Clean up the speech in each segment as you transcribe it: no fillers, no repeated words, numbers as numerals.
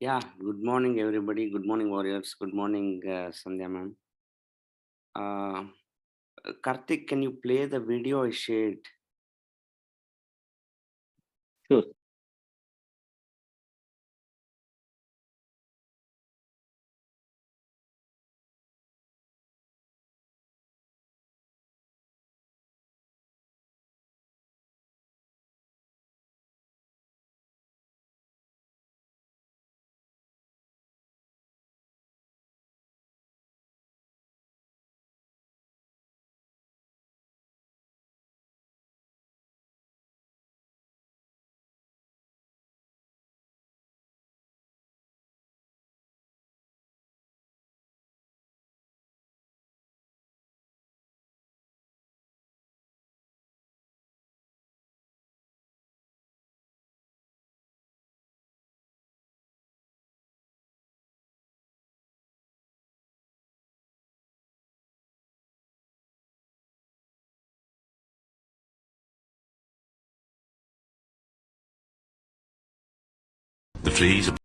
Yeah, good morning, everybody. Good morning, warriors. Good morning, Sandhya ma'am. Uh, Karthik, can you play the video I shared? Sure. The trees are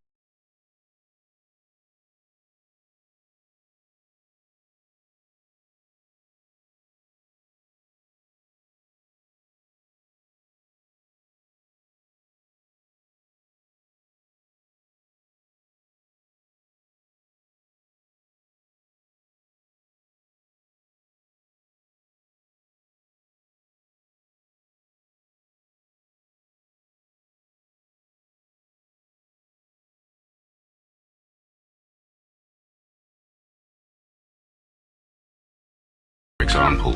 for example.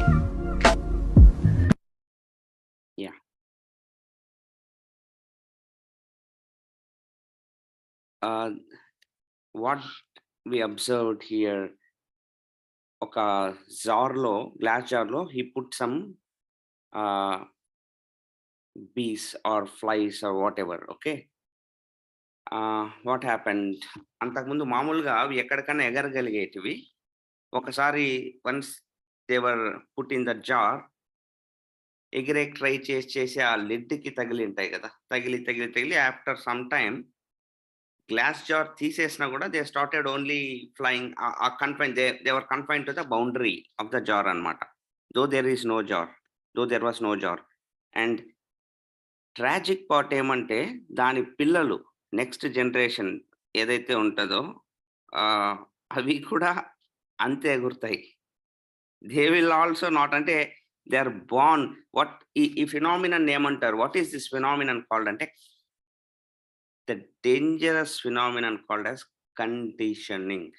Yeah. Uh, what we observed here, ఒక glass jar lo, he put some uh, bees or flies or whatever. Okay. What happened? అంతకుముందు మామూలుగా అవి ఎక్కడికన్నా ఎగరగలిగేటివి. ఒకసారి once they were put in the jar ఎగిరేకి try చేసి ఆ లిడ్‌కి తగిలింటాయి గదా! తగిలి after some time glass jar తీసేసినా గూడా they started only flying uh confine they were confined to the boundary of the jar అన్నమాట. Though there is no jar. Though there was no jar. And tragic part ఏమంటే దాని పిల్లలు next generation ఏదైతే ఉంటదో ఆహ్, అవి కూడా అంతే ఎగురుతాయి. దే విల్ ఆల్సో నాట్ అంటే దే ఆర్ బోర్న్ వాట్ ఈ ఫినామినన్ ఏమంటారు? What is this phenomenon called అంటే the dangerous phenomenon called as conditioning.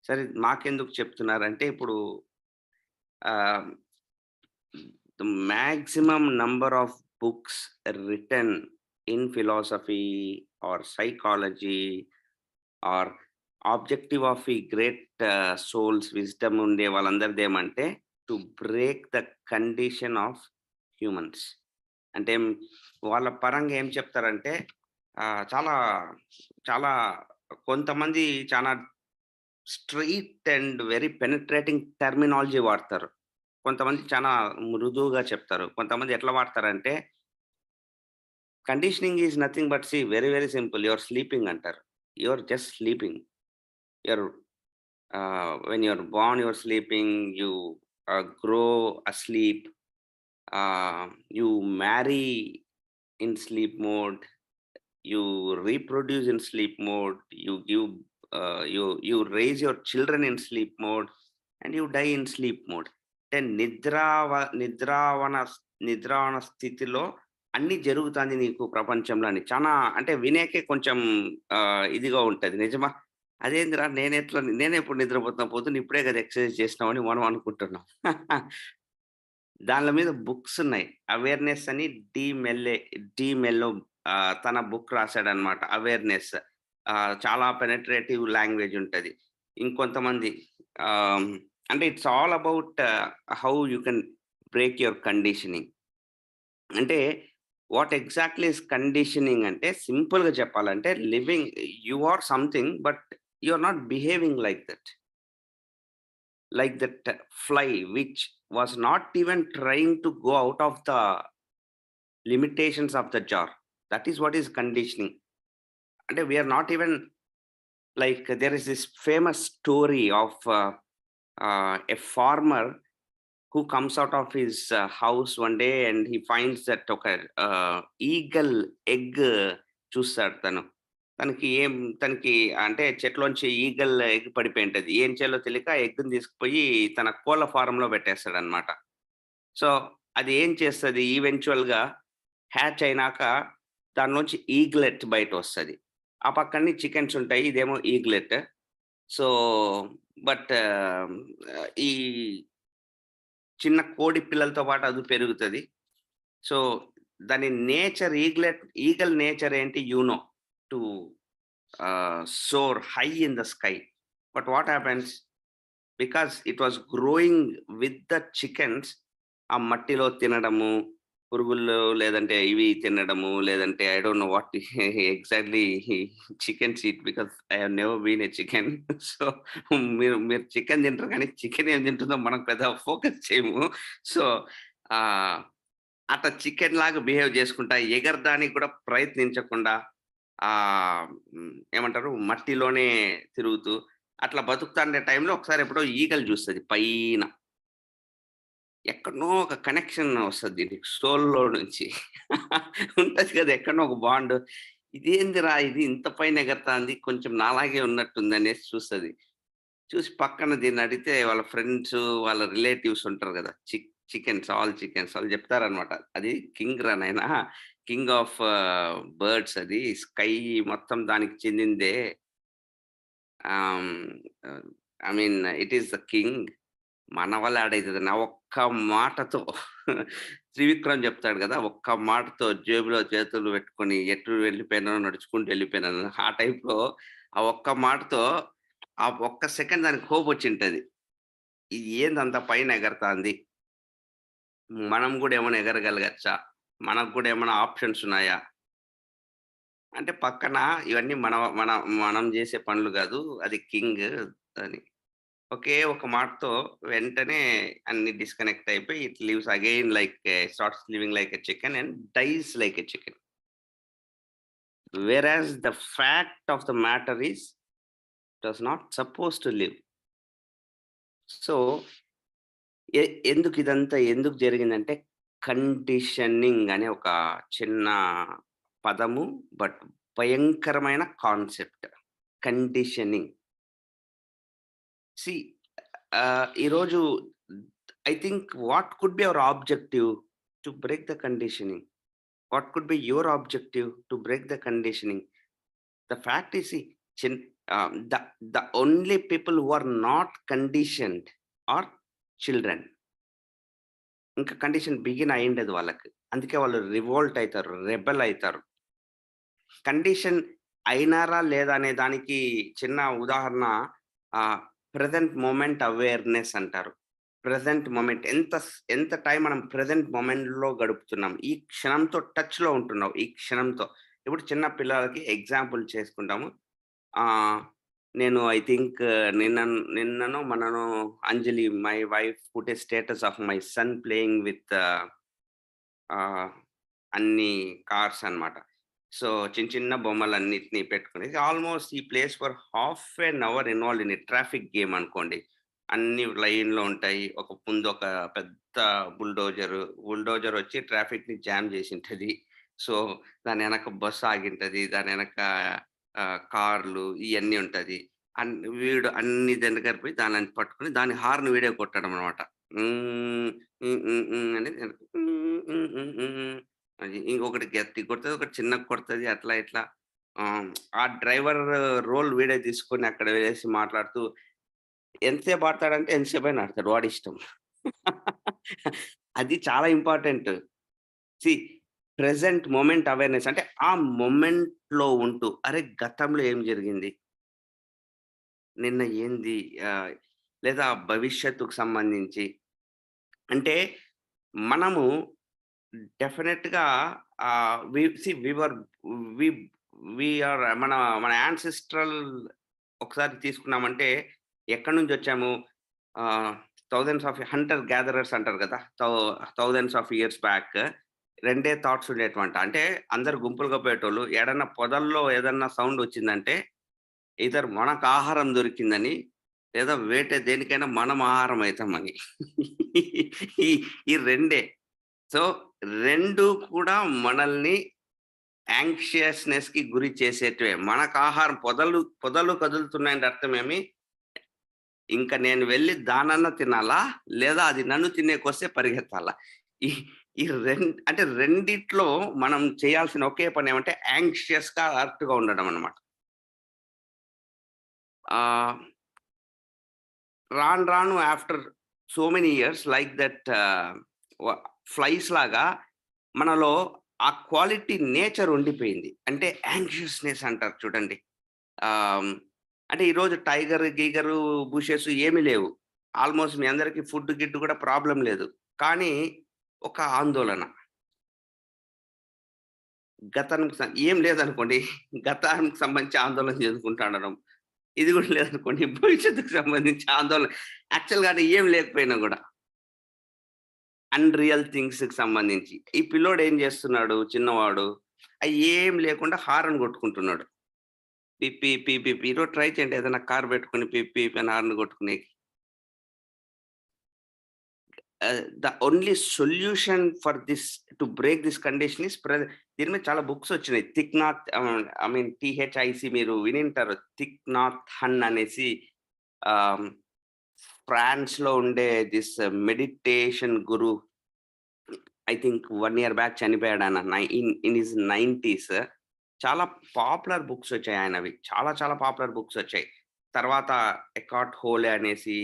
సరే మాకెందుకు చెప్తున్నారంటే ఇప్పుడు ah, the maximum number of books written in philosophy or psychology or objective of ఈ great souls wisdom ఉండే వాళ్ళందరిదేమంటే to break the condition of humans. అంటే వాళ్ళ పరంగా ఏం చెప్తారంటే చాలా, చాలా కొంతమంది చాలా straight and very penetrating terminology వాడతారు. కొంతమంది చాలా మృదువుగా చెప్తారు. కొంతమంది ఎట్లా వాడతారంటే conditioning is nothing but very, very simple. You are sleeping అంటారు. You are just sleeping. You are when you're born, you're sleeping, you grow asleep, you marry in sleep mode, you reproduce in sleep mode, you raise your children in sleep mode, and you die in sleep mode. అంటే నిద్రావన స్థితిలో అన్ని జరుగుతుంది నీకు ప్రపంచంలో అని చాలా అంటే వినేకే కొంచెం ఇదిగా ఉంటది. నిజమా? అదేందిరా నేనెప్పుడు నిద్రపోతున్నా పొద్దున్న ఇప్పుడే కదా ఎక్సర్సైజ్ చేసినామని మనం అనుకుంటున్నాం. దానిల మీద బుక్స్ ఉన్నాయి. అవేర్‌నెస్ అని డి మెల్లో తన బుక్ రాసాడన్నమాట. అవేర్‌నెస్. చాలా పెనెట్రేటివ్ లాంగ్వేజ్ ఉంటది. ఇంకొంతమంది ఆహ్, అంటే it's all about how you can break your conditioning. అంటే వాట్ ఎగ్జాక్ట్‌లీ ఈస్ కండిషనింగ్ అంటే సింపుల్‌గా చెప్పాలంటే you are something but you are not behaving like that. Like that fly which was not even trying to go out of the limitations of the jar. That is what is conditioning. అంటే we are not even like there is this famous story of a farmer who comes out of his house one day and he finds that ఒక eagle egg చూస్తాడు తను. తనకి అంటే చెట్లోంచి eagle egg పడిపోయి ఉంటది. ఏం చేయాలో తెలియక ఆ ఎగ్‌ని తీసుకుపోయి తన కోళ్ళ ఫారంలో పెట్టేస్తాడనమాట. సో, అది ఏం చేస్తది ఈవెంచువల్‌గా హ్యాచ్ అయినాక దానిలోంచి ఈగ్లెట్ బయటొస్తది. ఆ పక్కనే చికెన్స్ ఉంటాయి. ఇదేమో ఈగ్లెట్. సో, బట్ ఈ చిన్న కోడి పిల్లలతో పాటు అది పెరుగుతది. సో, దాని నేచర్ ఈగల్ నేచర్ ఏంటి to soar high in the sky. But what happens? Because it was growing with the chickens, ఆ మట్టిలో తినడము, పురుగులు లేదంటే ఇవి తినడము, లేదంటే I don't know what exactly chickens eat because I have never been a chicken. So, మీరు chicken తింటారు కానీ చికెన్ ఏం తింటుందో మనం పెద్దగా ఫోకస్ చేయము. సో, ఆహ్, అట్లా చికెన్‌లాగా బిహేవ్ చేసుకుంటా ఎగరడానికి కూడా ప్రయత్నించకుండా ఏమంటారు మట్టిలోనే తిరుగుతూ అట్లా బతుకుతాండే టైంలో ఒకసారి ఎప్పుడో ఈగలు చూస్తది పైన. ఎక్కడనో ఒక కనెక్షన్ వస్తది దీనికి సోల్‌లో నుంచి. ఉంటది కదా! ఎక్కడనో ఒక బాండ్. ఇదేందిరా ఇది ఇంత పైన ఎగరతాంది కొంచెం నాలాగే ఉన్నట్టుందనేసి చూస్తది. చూసి పక్కన దీన్నడిగితే వాళ్ళ ఫ్రెండ్స్, వాళ్ళ రిలేటివ్స్ ఉంటారు గదా! చికెన్స్ వాళ్ళు జెప్తారనమాట. అది కింగ్ రా నాయనా! కింగ్ ఆఫ్ బర్డ్స్ అది. స్కై మొత్తం దానికి చెందిందే. ఆహ్, I mean it is the king. మన వల్ల ఆడైతది. నా ఒక్క మాటతో త్రివిక్రమ్ జెప్తాడు గదా! ఒక్క మాటతో జేబులో చేతులు పెట్టుకొని ఎటు వెళ్ళిపోయానో నడుచుకుంటూ వెళ్ళిపోయానని. ఆ టైప్‌లో ఆ ఒక్క మాటతో ఆ ఒక్క సెకండ్ దానికి హోపొచ్చింటది. ఇది ఏందంత పైన ఎగరతాంది? మనం గూడా ఏమైనా ఎగరగలగచ్చా? మనకు గూడా ఏమైనా ఆప్షన్స్ ఉన్నాయా? అంటే పక్కన ఇవన్నీ మనం జేసే పనులు గాదు. అది కింగ్ అని. ఒకే ఒక మాటతో వెంటనే అన్ని డిస్కనెక్ట్ అయిపోయి it lives again like starts living like a chicken and dies like a chicken. Whereas the fact of the matter is it was not supposed to live. So, a ఎందుకు జరిగిందంటే conditioning అనే ఒక చిన్న పదము. But భయంకరమైన concept. Conditioning. See ఈరోజు I think what could be our objective to break the conditioning? What could be your objective to break the conditioning? The fact is see చిన్ the the only people who are not conditioned are children. ఇంకా condition begin అయ్యుండదు వాళ్ళకి. అందుకే వాళ్ళు revolt అయితారు. Rebel అయితారు. Condition అయినారా లేదా అనే దానికి చిన్న ఉదాహరణ ప్రెజెంట్ మొమెంట్ అవేర్‌నెస్ అంటారు. ప్రెజెంట్ మొమెంట్ ఎంత టైం మనం ప్రెజెంట్ మొమెంట్‌లో గడుపుతున్నాం. ఈ క్షణంతో టచ్‌లో ఉంటున్నాం. ఈ క్షణంతో. ఇప్పుడు చిన్న పిల్లలకి ఎగ్జాంపుల్ చేసుకుంటాము. ఆహ్, నేను ఐ థింక్ నిన్ననో మొన్ననో Anjali my wife put a status of my son playing with ah, అన్ని కార్స్ అన్నమాట. సో, చిన్న బొమ్మలన్నిటిని పెట్టుకొని ఆల్‌మోస్ట్ ఈ place for half an hour involved in a traffic game అనుకోండి. అన్ని లైన్‌లో ఉంటాయి. ముందొక పెద్ద బుల్డోజర్ వచ్చి ట్రాఫిక్‌ని జామ్ జేసింటది. సో, దాని ఎనక బస్ ఆగింటది. దాని ఎనక కార్లు ఇయన్నీ ఉంటది. వీడు అన్ని దగ్గర పోయి దాన్ని పట్టుకొని దాని హార్న్ వీడే కొట్టడం అనమాట. హ్మ్. హ్మ్. హ్మ్. హ్మ్. అని హ్మ్. హ్మ్. హ్మ్. హ్మ్. అది ఇంకొకటి గట్టిగా కొడతది. ఒకటి చిన్నగా కొడతది. అట్లా ఇట్లా ఆ డ్రైవర్ రోల్ వీడే తీసుకొని అక్కడ వేసి మాట్లాడుతూ ఎంతసేపు ఆడతాడంటే ఎంతసేపైనా ఆడతాడు. వాడిష్టం. అది చాలా important. See present moment awareness అంటే ఆ మొమెంట్‌లో ఉంటూ అరే! గతంలో ఏం జరిగింది? నిన్న ఏంది? ఆహ్, లేదా భవిష్యత్తుకు సంబంధించి అంటే మనము డెఫినిట్‌గా we see we were we we are మన యాన్సెస్ట్రల్ ఒకసారి తీసుకున్నామంటే ఎక్కడి నుంచొచ్చాము? థౌసండ్స్ ఆఫ్ హంటర్ గ్యాదరర్స్ అంటారు కదా! థౌసండ్స్ ఆఫ్ ఇయర్స్ బ్యాక్ రెండే థాట్స్ ఉండేటివంట. అంటే అందరూ గుంపులుగా పోయేటోళ్ళు. ఏడన్నా పొదల్లో ఏదన్నా సౌండ్ వచ్చిందంటే, ఎయిదర్ మనకు ఆహారం దొరికిందని, లేదా వేటే దేనికైనా మనం ఆహారం అయితామని. ఈ ఈ రెండే. సో, 2 కూడా మనల్ని యాంగ్షియస్‌నెస్‌కి గురి చేసేటివే. మనకు ఆహారం పొదలు కదులుతున్నాయంటే అర్థమేమి? ఇంక నేను వెళ్లి దానన్నా తినాలా? లేదా అది నన్ను తినేకొస్తే పరిగెత్తాలా? ఈ ఈ అంటే రెండిట్లో మనం చేయాల్సిన ఒకే పనేమంటే యాంగ్షియస్‌గా, అలర్ట్‌గా ఉండడం అన్నమాట. ఆహ్, రాను రాను after so many years like that వ ఫ్లైస్ లాగా మనలో ఆ క్వాలిటీ నేచర్ ఉండిపోయింది. అంటే యాంగ్షియస్‌నెస్ అంటారు చూడండి. ఆహ్, అంటే ఈరోజు టైగర్, గీగరు, బుషెస్ ఏమి లేవు. ఆల్‌మోస్ట్ మీ అందరికి ఫుడ్, గిడ్ కూడా ప్రాబ్లమ్ లేదు. కానీ ఒక ఆందోళన. గతానికి ఏం లేదనుకోండి. గతానికి సంబంధించి ఆందోళన చెందుకుంటా ఉండడం. ఇది కూడా లేదనుకోండి. భవిష్యత్తుకు సంబంధించి ఆందోళన. యాక్చువల్‌గా అంటే ఏం లేకపోయినా గూడా. అన్‌రియల్ థింగ్స్‌కి సంబంధించి. ఈ పిల్లోడు ఏం చేస్తున్నాడు చిన్నవాడు, ఏం లేకుండా హారన్ కొట్టుకుంటున్నాడు. పిప్ పీప్ పీప్ పీప్. ఈరోజు ట్రై చేయండి ఏదైనా కార్ పెట్టుకొని పిప్ పీప్ అని హారన్ కొట్టుకునేకి. The only solution for this to break this condition is దీని మీద చాలా బుక్స్ వచ్చినాయి. Thich Nhat I mean T H I C మీరు వినింటారు. థిక్ నాత్ హన్ అనేసి ఆహ్, ఫ్రాన్స్‌లో ఉండే this meditation guru I think 1 year back చనిపోయాడాయన. ఇన్ హిస్ 90స్. చాలా పాపులర్ బుక్స్ వచ్చాయి ఆయనవి. చాలా చాలా పాపులర్ బుక్స్ వచ్చాయి. తర్వాత ఎకార్ట్ హోలే అనేసి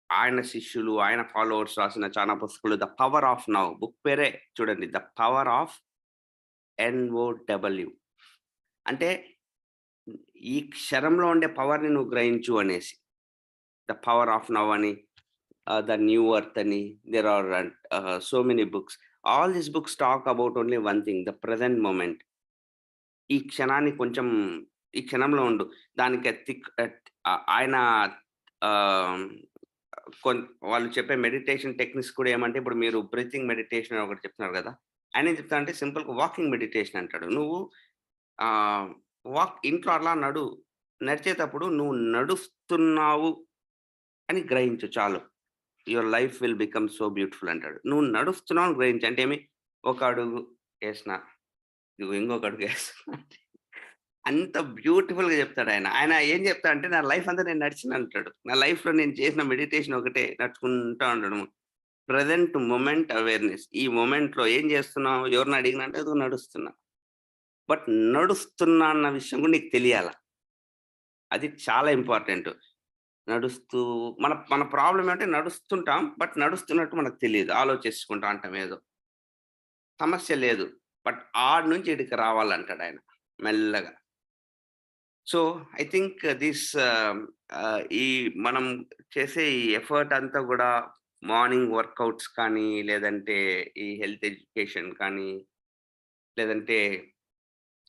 ఆయన శిష్యులు, ఆయన ఫాలోవర్స్ రాసిన చానా పుస్తకాలు 'the power of now' book పేరే చూడండి. 'ద పవర్ ఆఫ్ ఎన్‌ఓడబ్ల్యూ' అంటే ఈ క్షణంలో ఉండే పవర్‌ని నువ్వు గ్రహించు అనేసి. 'ద పవర్ ఆఫ్ నౌ' అని, 'ద న్యూ ఎర్త్' అని there are so many books. All these books talk about only one thing the present moment. ఈ క్షణాన్ని కొంచెం ఈ క్షణంలో ఉండు. దానికి ఆయన ఆహ్, వాళ్ళు చెప్పే మెడిటేషన్ టెక్నిక్స్ కూడా ఏమంటే, ఇప్పుడు మీరు బ్రీతింగ్ మెడిటేషన్ అని ఒకటి చెప్తున్నారు గదా! ఆయనేం చెప్తాడంటే సింపుల్‌గా వాకింగ్ మెడిటేషన్ అంటాడు. నువ్వు ఆహ్, ఇంట్లో అలా నడిచేటప్పుడు నువ్వు నడుస్తున్నావు అని గ్రహించు చాలు. Your life will become so beautiful అంటాడు. నువ్వు నడుస్తున్నావు అని గ్రహించు. అంటే ఏమి? ఒక అడుగు ఏసిన, ఇదిగో ఇంకొక అడుగు ఏస్తున్నా. అంత బ్యూటిఫుల్‌గా చెప్తాడాయన. ఆయన ఏం చెప్తాడంటే, నా లైఫ్ అంతా నేను నడిచినంటాడు. నా లైఫ్‌లో నేను చేసిన మెడిటేషన్ ఒకటే నడుచుకుంటా ఉండడము. Present moment awareness. ఈ మొమెంట్‌లో ఏం చేస్తున్నావు? ఎవరిని అడిగినంటే అదిగో నడుస్తున్నా. బట్ నడుస్తున్నా అన్న విషయం కూడా నీకు తెలియాల. అది చాలా ఇంపార్టెంటు. నడుస్తూ మన మన ప్రాబ్లమ్ ఏంటంటే నడుస్తుంటాం. బట్ నడుస్తున్నట్టు మనకు తెలీదు. ఆలోచించుకుంటా అంటాం ఏదో. సమస్య లేదు. బట్ ఆడ నుంచి ఈడికి రావాలంటాడాయన మెల్లగా. సో, ఐ థింక్ ఈ మనం చేసే ఈ ఎఫర్ట్ అంతా గూడా మార్నింగ్ వర్కౌట్స్ కానీ, లేదంటే ఈ హెల్త్ ఎడ్యుకేషన్ కానీ, లేదంటే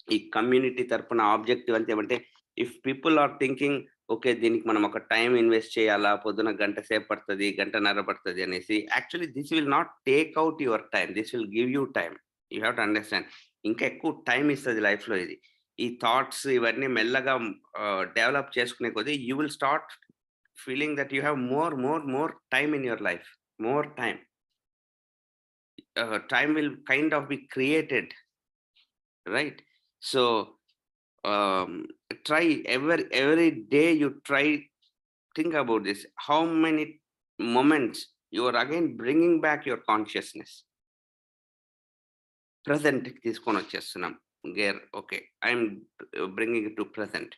ఈ కమ్యూనిటీ తరపున ఆబ్జెక్టివ్ అంతా ఏమంటే, if people are thinking okay. దీనికి మనం ఒక టైమ్ ఇన్వెస్ట్ చేయాలా, పొద్దున గంట సేపు పడతది, గంటన్నర పడతది అనేసి actually this will not take out your time. This will give you time. You have to understand. ఇంకా ఎక్కువ టైమ్ ఇస్తది లైఫ్‌లో ఇది. ఈ థాట్స్ ఇవన్నీ మెల్లగా డెవలప్ చేసుకునే కొద్దీ you will start feeling that you have more time in your life. More time. Time will kind of be created. Right? So, um, try every day you try think about this. How many moments you are again bringing back your consciousness. ప్రెజెంట్‌కి తీసుకొనొచ్చేస్తున్నాం. Okay. I'm bringing it to present.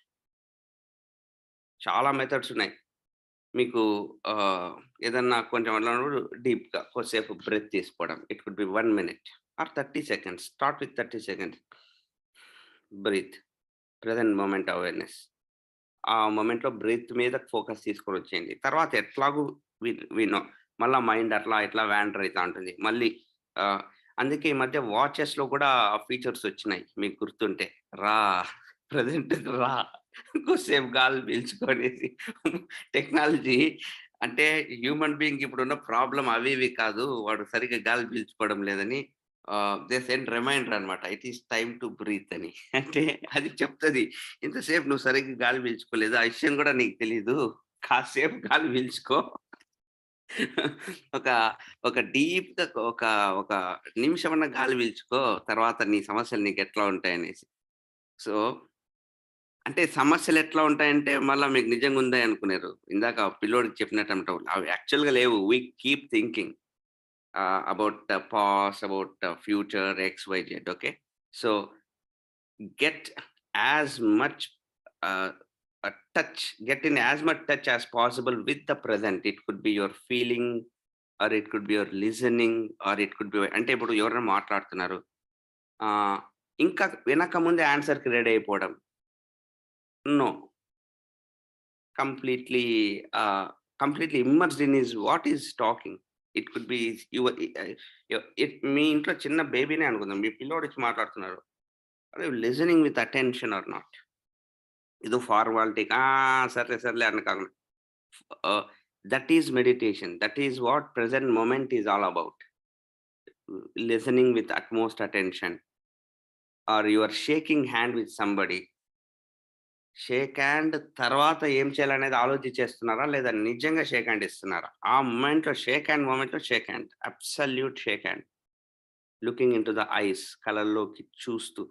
చాలా methods ఉన్నాయి. మీకు ఆహ్, ఏదన్నా కొంచెం అట్లా ఉన్నప్పుడు డీప్‌గా కొద్దిసేపు బ్రెత్ తీసుకోవడం. It could be 1 minute or 30 seconds. Start with 30 seconds. Breathe. Present moment awareness. ఆ మొమెంట్‌లో బ్రీత్ మీద ఫోకస్ తీసుకొనొచ్చేయండి. తర్వాత ఎట్లాగూ వి వి నో మళ్ళా మైండ్ అట్లా ఇట్లా వ్యాండర్ అయితా ఉంటుంది. మళ్ళీ ఆహ్, అందుకే ఈ మధ్య వాచెస్‌లో కూడా ఫీచర్స్ వచ్చినాయి. మీకు గుర్తుంటే. రా ప్రెజెంట్‌కి రా. కొద్దిసేపు గాలి పీల్చుకొనేసి టెక్నాలజీ అంటే హ్యూమన్ బీయింగ్ ఇప్పుడున్న ప్రాబ్లమ్ అవి ఇవి కాదు. వాడు సరిగ్గా గాలి పీల్చుకోవడం లేదని దే సెండ్ రిమైండర్ అనమాట. It is time to breathe అని. అంటే అది చెప్తది. ఇంతసేపు నువ్వు సరిగ్గా గాలి పీల్చుకోలేదు. ఆ విషయం గూడా నీకు తెలీదు. కాసేపు గాలి పీల్చుకో. ఒక ఒక డీప్‌గా ఒక ఒక నిమిషమన్నా గాలి పీల్చుకో. తర్వాత నీ సమస్యలు నీకెట్లా ఉంటాయనేసి. సో, అంటే సమస్యలెట్లా ఉంటాయంటే మళ్ళా మీకు నిజంగా ఉందా అనుకున్నారు. ఇందాక పిల్లోడికి చెప్పినట్టంటావు. అవి యాక్చువల్‌గా లేవు. We keep thinking. about the past, about the future, X, Y, Z. Okay, so get as much get in as much touch as possible with the present. It could be your feeling, or it could be your listening, or it could be అంటే ఇప్పుడు ఎవరైనా మాట్లాడుతున్నారు. ఆహ్, ఇంకా వినక ముందే ఆన్సర్‌కి ready అయిపోవడం. No. Completely, completely immersed in his what he's talking. It could be మీ ఇంట్లో చిన్న బేబీనే అనుకుందాం. మీ పిల్లోడొచ్చి మాట్లాడుతున్నారు. Are you listening with attention or not? ఏదో ఫార్మాలిటీకి సర్లే, సర్లే అని కాకుండా ah, that is meditation. That is what present moment is all about. Listening with utmost attention, or you are shaking hand with somebody. Shake hand తర్వాత ఏం చేయాలనేది ఆలోచించేస్తున్నారా? లేదా నిజంగా షేక్ హ్యాండ్ ఇస్తున్నారా? ఆ మొమెంట్‌లో shake hand. Absolute shake hand. Looking into the eyes కళ్ళల్లోకి చూస్తూ.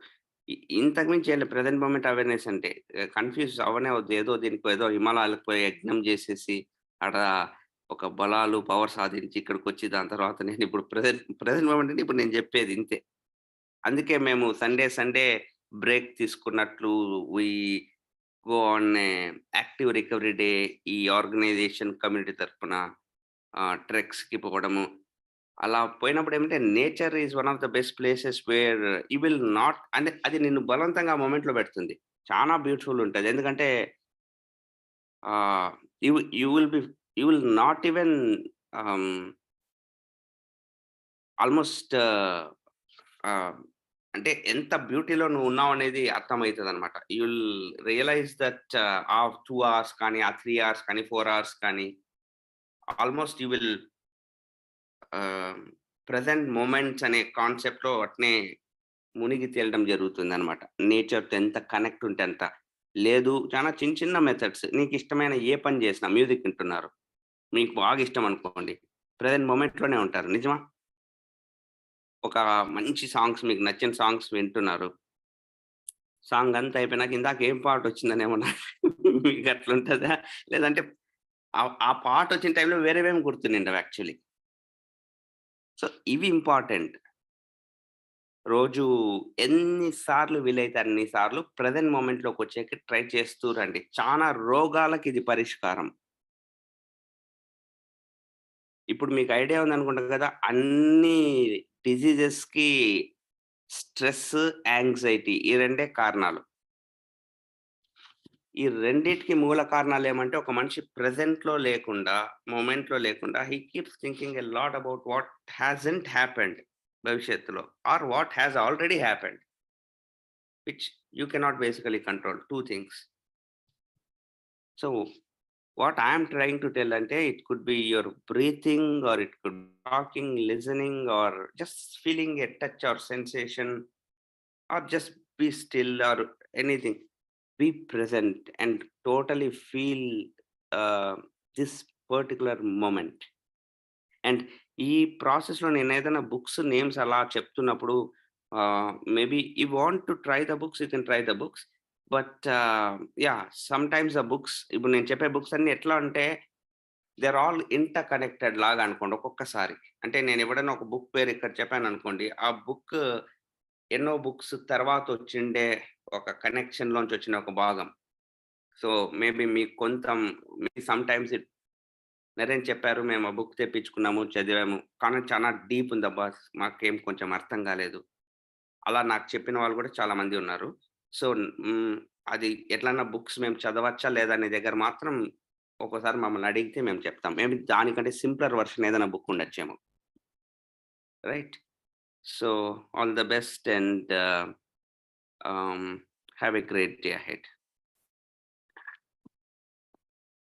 ఇంతకు మించి ఏం లేదు. ప్రెజెంట్ మొమెంట్ అవేర్‌నెస్ అంటే కన్‌ఫ్యూజ్ అవ్వనే అవ్వద్దు. ఏదో దీనికో ఏదో హిమాలయాలకు పోయి యజ్ఞం చేసేసి, ఆడ ఒక బలాలు, పవర్ సాధించి ఇక్కడికొచ్చి దాని తర్వాత నేనిప్పుడు ప్రెజెంట్ మొమెంట్ అంటే ఇప్పుడు నేను చెప్పేది ఇంతే. అందుకే మేము సండే, సండే బ్రేక్ తీసుకున్నట్లు we go on a active recovery day ఈ ఆర్గనైజేషన్ కమ్యూనిటీ తరపున ట్రెక్స్‌కి పోవడము. అలా పోయినప్పుడు ఏమంటే nature is one of the best places where you will not అంటే అది నిన్ను బలవంతంగా ఆ మొమెంట్‌లో పెడుతుంది. చాలా బ్యూటిఫుల్ ఉంటది. ఎందుకంటే ఆహ్, you you will be you will not even ఆహ్, ఆల్‌మోస్ట్ ఆహ్, అంటే ఎంత బ్యూటీలో నువ్వు ఉన్నావనేది అర్థమైతదనమాట. యూ విల్ రియలైజ్ దట్ ఆ 2 అవర్స్ కానీ, ఆ 3 అవర్స్ కానీ, 4 అవర్స్ కానీ ఆల్‌మోస్ట్ యూ విల్ ఆహ్, ప్రెజెంట్ మొమెంట్స్ అనే కాన్సెప్ట్‌లో అట్నే మునిగి తేలడం జరుగుతుందనమాట. నేచర్‌తో ఎంత కనెక్ట్ ఉంటే అంత. లేదు చాలా చిన్న చిన్న మెథడ్స్ నీకిష్టమైన ఏ పని చేసినా మ్యూజిక్ వింటున్నారు. మీకు బాగా ఇష్టం అనుకోండి. ప్రెజెంట్ మొమెంట్‌లోనే ఉంటారు. నిజమా? ఒక మంచి సాంగ్స్ మీకు నచ్చిన సాంగ్స్ వింటున్నారు. సాంగ్ అంతా అయిపోయినాక ఇందాక ఏం పాటొచ్చిందని ఏమన్నా మీకట్లుంటదా? లేదంటే ఆ పాటొచ్చిన టైంలో వేరేవేమి గుర్తుండవు యాక్చువల్లీ. సో, ఇవి ఇంపార్టెంట్. రోజు ఎన్ని సార్లు వీలైతే అన్ని సార్లు ప్రెజెంట్ మొమెంట్‌లోకొచ్చేకి ట్రై చేస్తూ రండి. చానా రోగాలకిది పరిష్కారం. ఇప్పుడు మీకు ఐడియా ఉందనుకుంటా కదా! అన్ని డిసీజెస్‌కి స్ట్రెస్, యాంక్సైటీ ఈ రెండే కారణాలు. ఈ రెండిటికి మూల కారణాలేమంటే ఒక మనిషి ప్రెజెంట్‌లో లేకుండా, మొమెంట్‌లో లేకుండా he keeps thinking a lot about what hasn't happened భవిష్యత్తులో or what has already happened which you cannot basically control 2 things. So, what I'm trying to tell అంటే it could be your breathing or it could talking, listening or just feeling a touch or sensation or just be still or anything. Be present and totally feel uh, this particular moment. And ఈ ప్రాసెస్‌లో నేనేదైనా books names అలా చెప్తున్నప్పుడు maybe you want to try the books, you can try the books. But yeah! Sometimes the books ఇప్పుడు నేను చెప్పే books అన్నీ ఎట్లా అంటే they are all interconnected లాగా అనుకోండి ఒక్కొక్కసారి. అంటే నేను ఎప్పుడైనా ఒక బుక్ పేరు ఇక్కడ చెప్పాననుకోండి, ఆ బుక్ ఎన్నో బుక్స్ తర్వాత వచ్చిండే ఒక కనెక్షన్‌లోంచి వచ్చిన ఒక భాగం. సో, మేబీ మీకు కొంత సమ్‌టైమ్స్ నరేన్ చెప్పారు. మేము ఆ బుక్ తెప్పించుకున్నాము, చదివాము. కానీ చాలా డీప్ ఉందబ్బా! మాకేం కొంచెం అర్థం కాలేదు. అలా నాకు చెప్పిన వాళ్ళు కూడా చాలా మంది ఉన్నారు. సో, హ్మ్. అది ఎట్లన్నా బుక్స్ మేము చదవచ్చా లేదా అనే దగ్గర మాత్రం ఒక్కోసారి మమ్మల్ని అడిగితే మేము చెప్తాం. మేబీ దానికంటే సింప్లర్ వర్షన్ ఏదైనా బుక్ ఉండొచ్చేమో. Right? So, all the best and have a great day ahead.